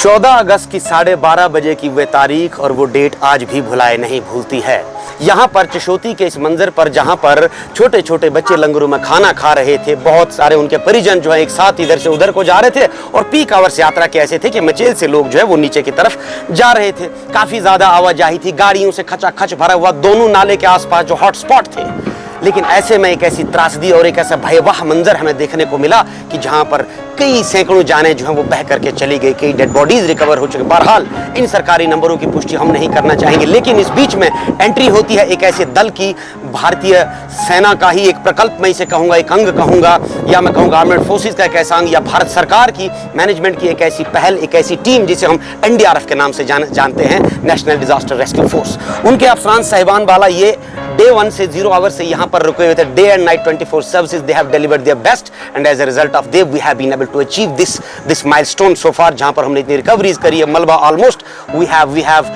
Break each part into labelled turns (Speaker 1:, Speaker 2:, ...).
Speaker 1: 14 अगस्त की 12:30 बजे की वे तारीख और वो डेट आज भी भुलाए नहीं भूलती है। यहाँ पर चशोती के इस मंजर पर जहाँ पर छोटे छोटे बच्चे लंगरों में खाना खा रहे थे, बहुत सारे उनके परिजन जो है एक साथ इधर से उधर को जा रहे थे और पीक आवर्स यात्रा के ऐसे थे कि मचेल से लोग जो है वो नीचे की तरफ जा रहे थे। काफ़ी ज़्यादा आवाजाही थी, गाड़ियों से खचाखच भरा हुआ दोनों नाले के आसपास जो हॉटस्पॉट थे। लेकिन ऐसे में एक ऐसी त्रासदी और एक ऐसा भयावह मंजर हमें देखने को मिला कि जहां पर कई सैकड़ों जानें जो हैं वो बह करके चली गई, कई डेड बॉडीज रिकवर हो चुके। बहरहाल इन सरकारी नंबरों की पुष्टि हम नहीं करना चाहेंगे, लेकिन इस बीच में एंट्री होती है एक ऐसे दल की, भारतीय सेना का ही एक प्रकल्प, मैं इसे कहूँगा एक अंग कहूँगा, या मैं कहूँगा आर्मेड फोर्सेज का एक ऐसा अंग, या भारत सरकार की मैनेजमेंट की एक ऐसी पहल, एक ऐसी टीम जिसे हम NDRF के नाम से जानते हैं, नेशनल डिजास्टर रेस्क्यू फोर्स। उनके अफसरान साहिबान वाला ये डे 1 से 0 आवर से यहाँ पर रुके हुए थे। Day and night 24 services they have delivered their best and as a result of they we have been able to achieve this milestone so far, जहाँ पर हमने इतनी रिकवरीज करी है। मलबा almost we have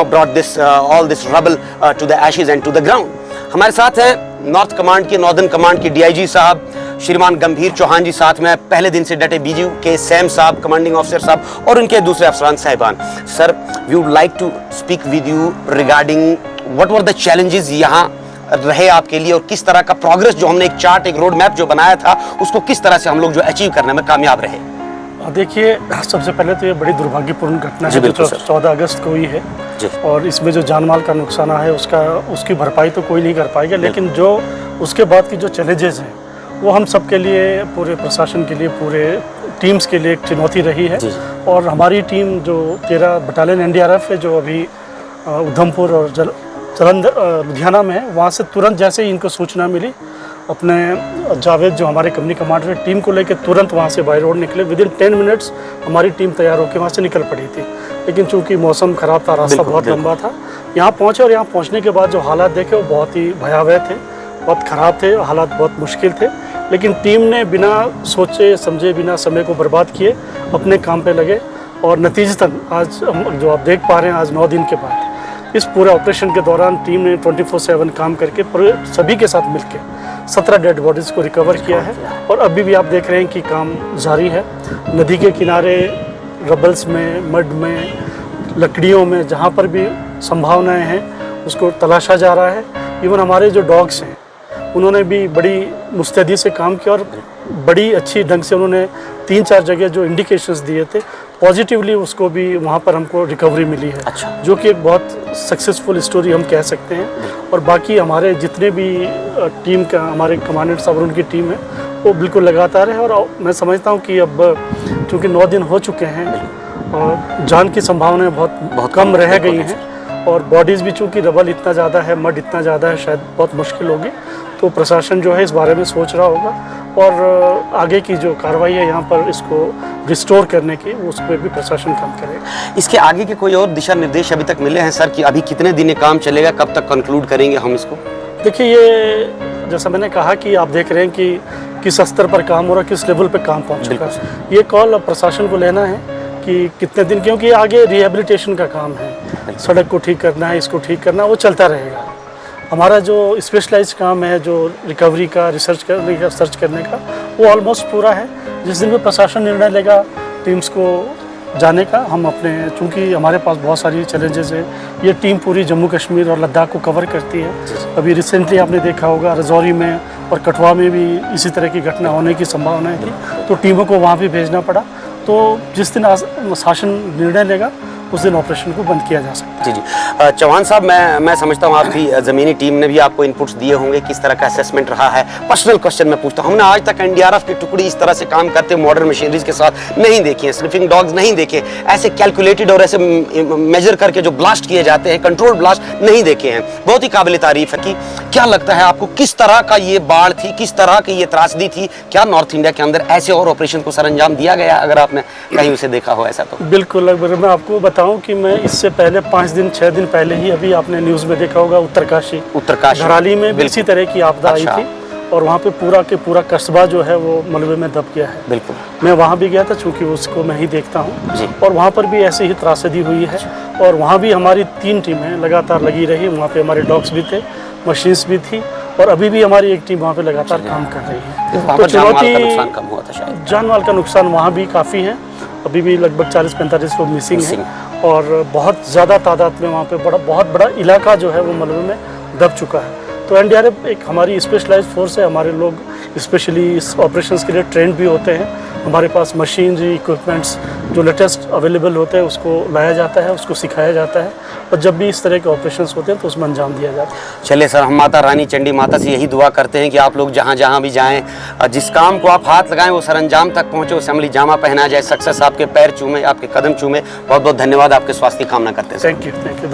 Speaker 1: brought this all this rubble to the ashes and to the ground. हमारे साथ हैं नॉर्थ कमांड के, नॉर्दर्न कमांड के DIG साहब श्रीमान गंभीर चौहान जी, साथ में पहले दिन से डटे BGU के सैम साहब, कमांडिंग ऑफिसर साहब, और उनके दूसरे अफसरान साहिबान। Sir, we would like to speak with you regarding what were the challenges यहाँ रहे आपके लिए, और किस तरह का प्रोग्रेस जो हमने एक चार्ट, एक रोड मैप जो बनाया था, उसको किस तरह से हम लोग जो अचीव करने में कामयाब रहे।
Speaker 2: देखिए, सबसे पहले तो ये बड़ी दुर्भाग्यपूर्ण घटना है जो 14 अगस्त को हुई है, और इसमें जो जान माल का नुकसान है उसकी भरपाई तो कोई नहीं कर पाएगा, लेकिन जो उसके बाद की जो चैलेंजेस हैं वो हम सब के लिए, पूरे प्रशासन के लिए, पूरे टीम्स के लिए एक चुनौती रही है। और हमारी टीम जो 13 बटालियन NDRF है जो अभी उधमपुर और जालंधर लुधियाना में है, वहाँ से तुरंत जैसे ही इनको सूचना मिली, अपने जावेद जो हमारे कंपनी कमांडर टीम को लेकर तुरंत वहाँ से बाय रोड निकले। विदिन 10 मिनट्स हमारी टीम तैयार होकर वहाँ से निकल पड़ी थी, लेकिन चूंकि मौसम ख़राब था, रास्ता बहुत लंबा था, यहाँ पहुँचे और यहाँ पहुँचने के बाद जो हालात देखे वो बहुत ही भयावह थे, बहुत ख़राब थे, हालात बहुत मुश्किल थे। लेकिन टीम ने बिना सोचे समझे, बिना समय को बर्बाद किए अपने काम पे लगे, और नतीजतन आज जो आप देख पा रहे हैं, आज 9 दिन के बाद इस पूरे ऑपरेशन के दौरान टीम ने 24/7 काम करके पूरे सभी के साथ मिलकर 17 डेड बॉडीज़ को रिकवर किया है। और अभी भी आप देख रहे हैं कि काम जारी है। नदी के किनारे, रबल्स में, मड में, लकड़ियों में, जहाँ पर भी संभावनाएं हैं उसको तलाशा जा रहा है। इवन हमारे जो डॉग्स हैं उन्होंने भी बड़ी मुस्तैदी से काम किया, और बड़ी अच्छी ढंग से उन्होंने 3-4 जगह जो इंडिकेशंस दिए थे पॉजिटिवली, उसको भी वहाँ पर हमको रिकवरी मिली है। अच्छा। जो कि एक बहुत सक्सेसफुल स्टोरी हम कह सकते हैं। और बाकी हमारे जितने भी टीम का, हमारे कमांडेंट साहब और उनकी टीम है वो बिल्कुल लगातार है। और मैं समझता हूँ कि अब चूँकि 9 दिन हो चुके हैं और जान की संभावनाएँ बहुत कम रह गई हैं, और बॉडीज़ भी चूँकि रबल इतना ज़्यादा है, मड इतना ज़्यादा है, शायद बहुत मुश्किल होगी। तो प्रशासन जो है इस बारे में सोच रहा होगा, और आगे की जो कार्रवाई है यहाँ पर इसको रिस्टोर करने की, उस पर भी प्रशासन काम करेगा।
Speaker 1: इसके आगे के कोई और दिशा निर्देश अभी तक मिले हैं सर, कि अभी कितने दिन काम चलेगा, कब तक कंक्लूड करेंगे हम इसको?
Speaker 2: देखिए, ये जैसा मैंने कहा कि आप देख रहे हैं कि किस स्तर पर काम हो रहा है, किस लेवल पर काम पहुँच चुका है। ये कॉल प्रशासन को लेना है कि कितने दिन, क्योंकि आगे रिहेबिलिटेशन का काम है, सड़क को ठीक करना है, इसको ठीक करना, वो चलता रहेगा। हमारा जो स्पेशलाइज्ड काम है, जो रिकवरी का, रिसर्च करने का, सर्च करने का, वो ऑलमोस्ट पूरा है। जिस दिन भी प्रशासन निर्णय लेगा टीम्स को जाने का, हम अपने, चूँकि हमारे पास बहुत सारी चैलेंजेस है, ये टीम पूरी जम्मू कश्मीर और लद्दाख को कवर करती है। अभी रिसेंटली आपने देखा होगा राजौरी में और कठुआ में भी इसी तरह की घटना होने की संभावनाएँ थी, तो टीमों को वहाँ भी भेजना पड़ा। तो जिस दिन शासन निर्णय लेगा उस दिन ऑपरेशन को बंद किया जा सकता है।
Speaker 1: जी। चौहान साहब, मैं समझता हूँ आपकी ज़मीनी टीम ने भी आपको इनपुट्स दिए होंगे, किस तरह का असेसमेंट रहा है। पर्सनल क्वेश्चन मैं पूछता हूँ, हमने आज तक NDRF की टुकड़ी इस तरह से काम करते मॉडर्न मशीनरीज के साथ नहीं देखी है, स्निफिंग डॉग्स नहीं देखे, ऐसे कैलकुलेटेड और ऐसे मेजर करके जो ब्लास्ट किए जाते हैं, कंट्रोल ब्लास्ट नहीं देखे हैं। बहुत ही काबिल तारीफ है। कि क्या लगता है आपको, किस तरह का ये बाढ़ थी, किस तरह की ये त्रासदी थी? क्या नॉर्थ इंडिया के अंदर ऐसे और ऑपरेशन को सरंजाम दिया गया, अगर आपने कहीं उसे देखा हो ऐसा तो?
Speaker 2: बिल्कुल। अगर मैं आपको बताऊं कि मैं इससे पहले 5-6 दिन पहले ही, अभी आपने न्यूज़ में देखा होगा, उत्तरकाशी धराली में भी इसी तरह की आपदा आई थी, और वहाँ पे पूरा के पूरा कस्बा जो है वो मलबे में दब गया है।
Speaker 1: बिल्कुल।
Speaker 2: मैं वहाँ भी गया था, चूँकि उसको मैं ही देखता हूँ, और वहाँ पर भी ऐसी ही त्रासदी हुई है। और वहाँ भी हमारी 3 टीमें लगातार लगी रही। वहाँ पे हमारे डॉग्स भी थे, मशीन्स भी थी, और अभी भी हमारी एक टीम वहाँ पे लगातार काम कर रही है। तो चुनौती, जान माल का नुकसान वहाँ भी काफ़ी है, अभी भी लगभग 40-45 लोग मिसिंग हैं और बहुत ज़्यादा तादाद में वहाँ पे बहुत बड़ा इलाका जो है वो मलबे में दब चुका है। तो एनडीआरएफ एक हमारी स्पेशलाइज्ड फोर्स है, हमारे लोग स्पेशली इस ऑपरेशंस के लिए ट्रेंड भी होते हैं। हमारे पास मशीनरी इक्विपमेंट्स जो लेटेस्ट अवेलेबल होते हैं उसको लाया जाता है, उसको सिखाया जाता है और जब भी इस तरह के ऑपरेशंस होते हैं तो उसमें अंजाम दिया जाता है।
Speaker 1: चलिए सर, हम माता रानी चंडी माता से यही दुआ करते हैं कि आप लोग जहाँ जहाँ भी जाएं, जिस काम को आप हाथ लगाएं वो सरंजाम तक पहुँचे, उसे अमली जामा पहना जाए, सक्सेस आपके पैर चूमे, आपके कदम चूमे। बहुत बहुत धन्यवाद, आपके स्वास्थ्य की कामना करते हैं।
Speaker 2: Thank you.